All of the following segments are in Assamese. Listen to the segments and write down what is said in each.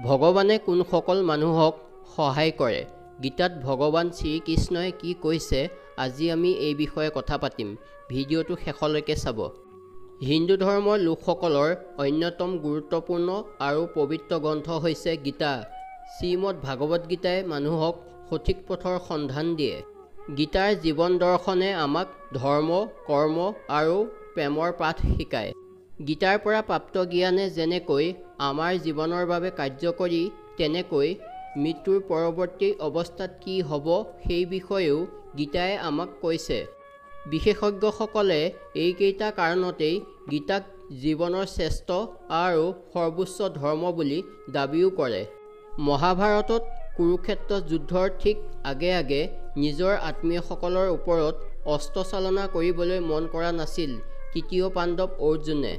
ভগৱানে কোনসকল মানুহক সহায় কৰে? গীতাত ভগৱান শ্ৰীকৃষ্ণই কি কৈছে আজি আমি এই বিষয়ে কথা পাতিম। ভিডিঅ'টো শেষলৈকে চাব। হিন্দু ধৰ্মৰ লোকসকলৰ অন্যতম গুৰুত্বপূৰ্ণ আৰু পবিত্ৰ গ্ৰন্থ হৈছে গীতা। শ্ৰীমদ ভাগৱত গীতাই মানুহক সঠিক পথৰ সন্ধান দিয়ে। গীতাৰ জীৱন দৰ্শনে আমাক ধৰ্ম, কৰ্ম আৰু প্ৰেমৰ পাঠ শিকায়। গীতাৰ পৰা প্ৰাপ্ত জ্ঞানে যেনেকৈ আমাৰ জীৱনৰ বাবে কাৰ্যকৰী, তেনেকৈ মৃত্যুৰ পৰৱৰ্তী অৱস্থাত কি হ'ব সেই বিষয়েও গীতাই আমাক কৈছে। বিশেষজ্ঞসকলে এইকেইটা কাৰণতেই গীতাক জীৱনৰ শ্ৰেষ্ঠ আৰু সৰ্বোচ্চ ধৰ্ম বুলি দাবীও কৰে। মহাভাৰতত কুৰুক্ষেত্ৰ যুদ্ধৰ ঠিক আগে আগে নিজৰ আত্মীয়সকলৰ ওপৰত অস্ত্ৰচালনা কৰিবলৈ মন কৰা নাছিল তৃতীয় পাণ্ডৱ অৰ্জুনে।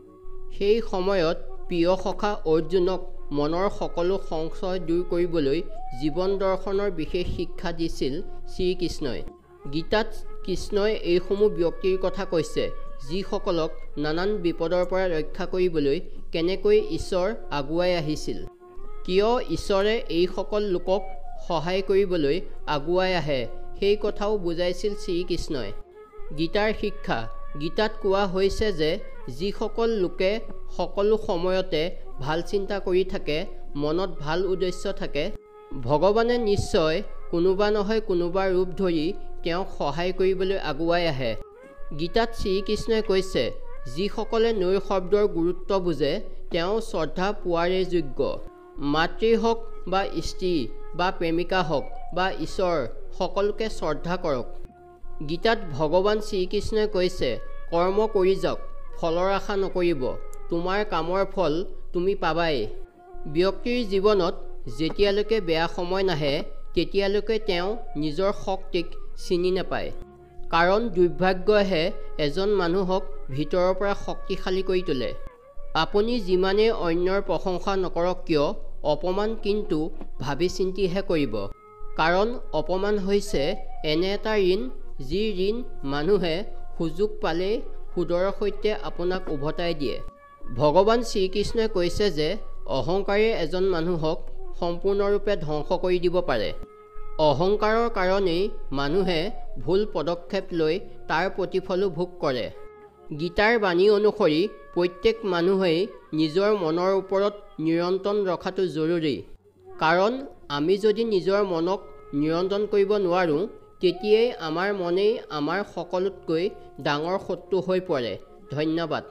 সেই সময়ত প্ৰিয় সখা অৰ্জুনক মনৰ সকলো সংশয় দূৰ কৰিবলৈ জীৱন দৰ্শনৰ বিশেষ শিক্ষা দিছিল শ্ৰীকৃষ্ণই। গীতাত কৃষ্ণই এইসমূহ ব্যক্তিৰ কথা কৈছে, যিসকলক নানান বিপদৰ পৰা ৰক্ষা কৰিবলৈ কেনেকৈ ঈশ্বৰ আগুৱাই আহিছিল। কিয় ঈশ্বৰে এইসকল লোকক সহায় কৰিবলৈ আগুৱাই আহে সেই কথাও বুজাইছিল শ্ৰীকৃষ্ণই। গীতাৰ শিক্ষা। গীতাত কোৱা হৈছে যে যিসকল লোকে সকলো সময়তে ভাল চিন্তা কৰি থাকে, মনত ভাল উদ্দেশ্য থাকে, ভগৱানে নিশ্চয় কোনোবা নহয় কোনোবা ৰূপ ধৰি তেওঁক সহায় কৰিবলৈ আগুৱাই আহে। গীতাত শ্ৰীকৃষ্ণই কৈছে, যিসকলে নৈ শব্দৰ গুৰুত্ব বুজে তেওঁ শ্ৰদ্ধা পোৱাৰে যোগ্য। মাতৃ হওক বা স্ত্ৰী বা প্ৰেমিকা হওক বা ঈশ্বৰ, সকলোকে শ্ৰদ্ধা কৰক। গীতাত ভগৱান শ্ৰীকৃষ্ণই কৈছে, কৰ্ম কৰি যাওক, ফলৰ আশা নকৰিব, তোমাৰ কামৰ ফল তুমি পাবাই। ব্যক্তিৰ জীৱনত যেতিয়ালৈকে বেয়া সময় নাহে তেতিয়ালৈকে তেওঁ নিজৰ শক্তিক চিনি নাপায়। কাৰণ দুৰ্ভাগ্যহে এজন মানুহক ভিতৰৰ পৰা শক্তিশালী কৰি তোলে। আপুনি যিমানেই অন্যৰ প্ৰশংসা নকৰক কিয়, অপমান কিন্তু ভাবি চিন্তিহে কৰিব। কাৰণ অপমান হৈছে এনে এটা ঋণ, যি ঋণ মানুহে সুযোগ পালেই সুদৰ সৈতে আপোনাক উভতাই দিয়ে। ভগৱান শ্ৰীকৃষ্ণই কৈছে যে অহংকাৰে এজন মানুহক সম্পূৰ্ণৰূপে ধ্বংস কৰি দিব পাৰে। অহংকাৰৰ কাৰণেই মানুহে ভুল পদক্ষেপ লৈ তাৰ প্ৰতিফলো ভোগ কৰে। গীতাৰ বাণী অনুসৰি প্ৰত্যেক মানুহেই নিজৰ মনৰ ওপৰত নিয়ন্ত্ৰণ ৰখাটো জৰুৰী। কাৰণ আমি যদি নিজৰ মনক নিয়ন্ত্ৰণ কৰিব নোৱাৰোঁ, তেতিয়াই আমাৰ মনেই আমাৰ সকলোতকৈ ডাঙৰ শত্ৰু হৈ পৰে। ধন্যবাদ।